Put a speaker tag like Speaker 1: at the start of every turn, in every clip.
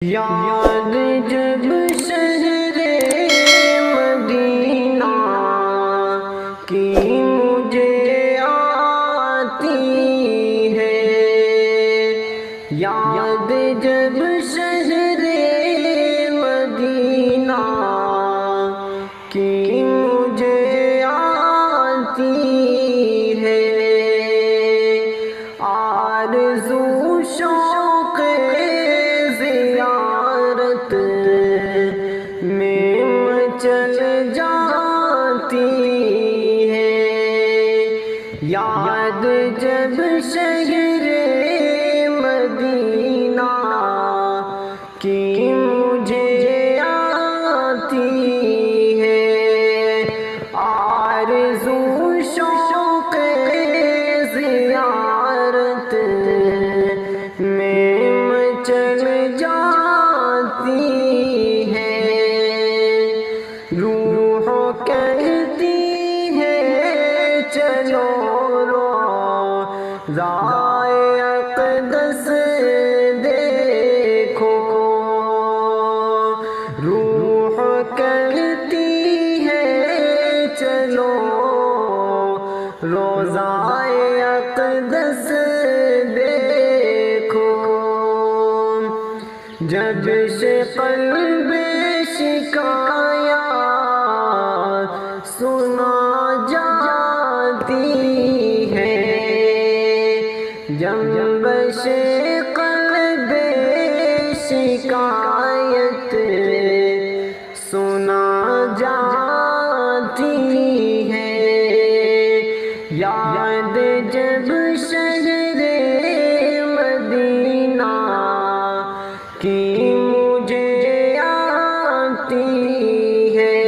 Speaker 1: یاد جب شہر مدینہ کی مجھے آتی ہے، یاد جب شہر مدینہ کی مجھے آتی ہے، آرزو شوق زیارت میں مچل جاتی ہے، یاد جب شہر مدینہ کی مجھے آتی ہے، آرزو شوق زیارت میں مچل جاتی ہے، روح کہتی ہے چلو روضائے اقدس دیکھو، روح کہتی ہے چلو روضائے اقدس دیکھو، جب سے قلب شکایات سنا جاتی ہے، جب سے قلب شکایت سنا جاتی ہے، یاد جب شہر مدینہ کی مجھے آتی ہے،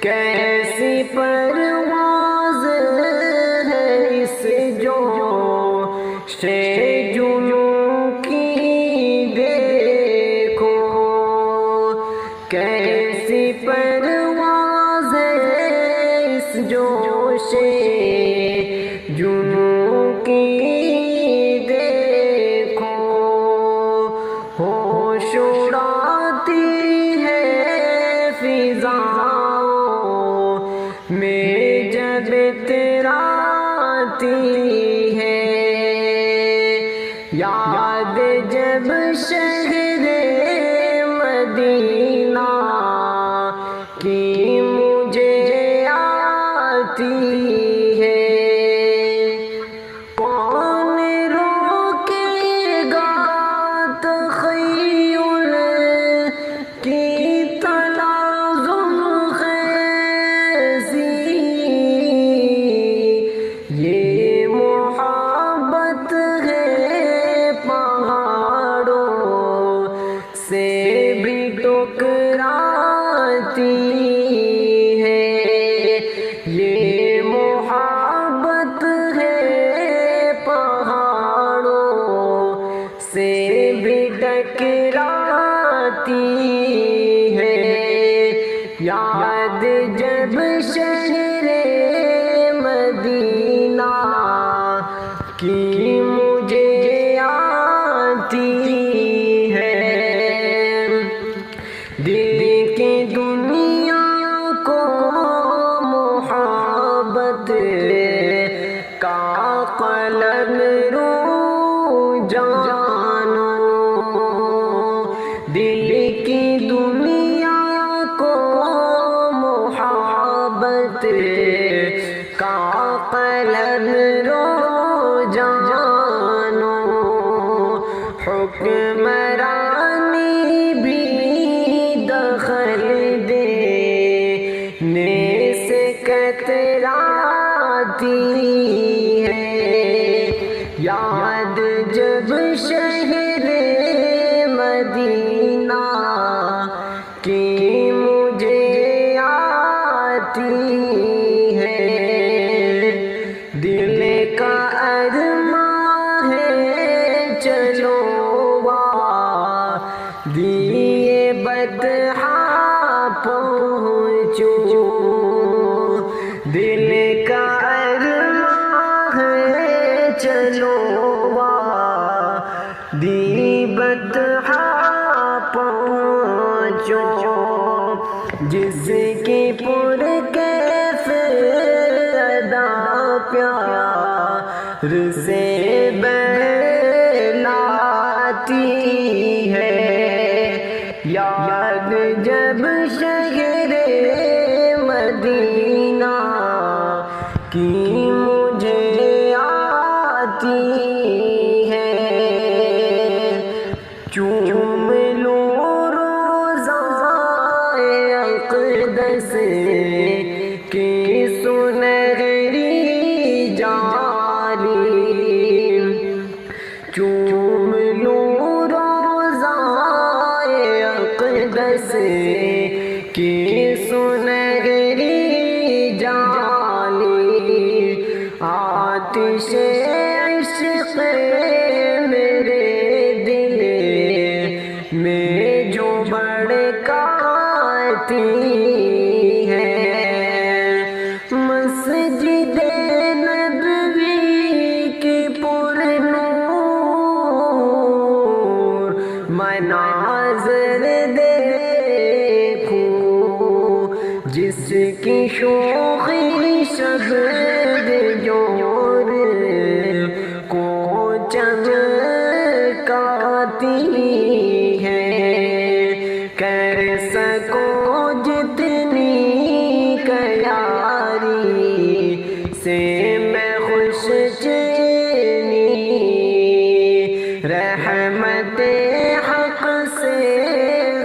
Speaker 1: کیسی پرواز ہے اس جوش جنوں کی دیکھو، کیسی پرواز ہے اس جوش جنوں کی دیکھو، ہوش اڑاتی ہے فضاؤں میں جب اتراتی ہے، یاد جب شہر مدینہ کی مجھے آتی ہے، کون روکے گا تخیل کی تلازم خیزی، یہ محبت ہے پہاڑوں سے بھی ٹکراتی ہے، یہ محبت ہے پہاڑوں سے بھی ٹکراتی ہے، یاد جب شہر مدینہ کی مجھے آتی ہے، دل کی دنیا کو محبت کا قلم رو جانو، دل کی دنیا کو محبت کا قلم رو جانو، حکمرانی بھی دخل دینے سے کتراتی ہے، یاد جب شہر مدینہ کی مجھے آتی ہے، دل کا ارمان ہے چلو دیے بدحا پہنچو، دل کا ارمان ہے چلو دی بد سوچو جس کی پرکیف ادا پیار سے بہلاتی ہے، یاد جب شہر مدینہ کی مجھے آتی ہے، چوم لوں روضۂ اقدس کی سنہری جالی، چوم لوں روضۂ اقدس کی سنہری جالی، آتش عشق میرے دل میں جو بھڑکاتی ہے، مسجد نبوی کی پر نور مناظر دیکھوں، جس کی شوخی شبد جور کو چمکاتی ہے، کر سکو جتنی کیاری سے میں خوش چینی، رحمت حق سے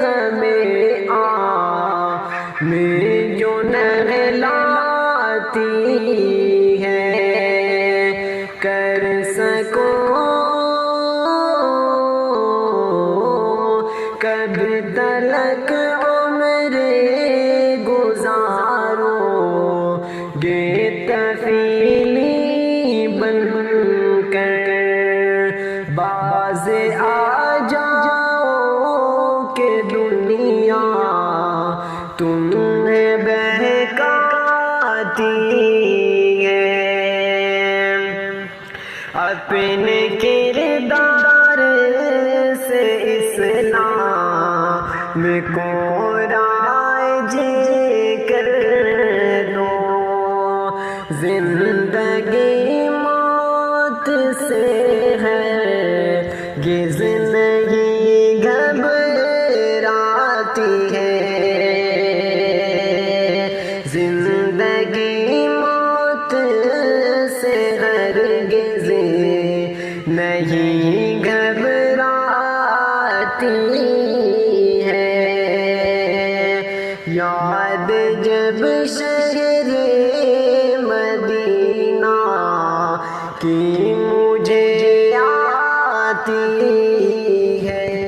Speaker 1: غم میں جو نہلاتی ہے، کر سکو کب تلک عمر گزارو گے طفیلی بن کر، باز آ جاؤ کہ دنیا تمہیں بہکاتی ہے، اپنے کردار سے اسلام کو رائج کر دو، زندگی موت سے ہے گز نہیں گھبراتی ہے، زندگی موت سے ہرگز نہیں گھبراتی ہے، یاد جب شہر مدینہ کی مجھے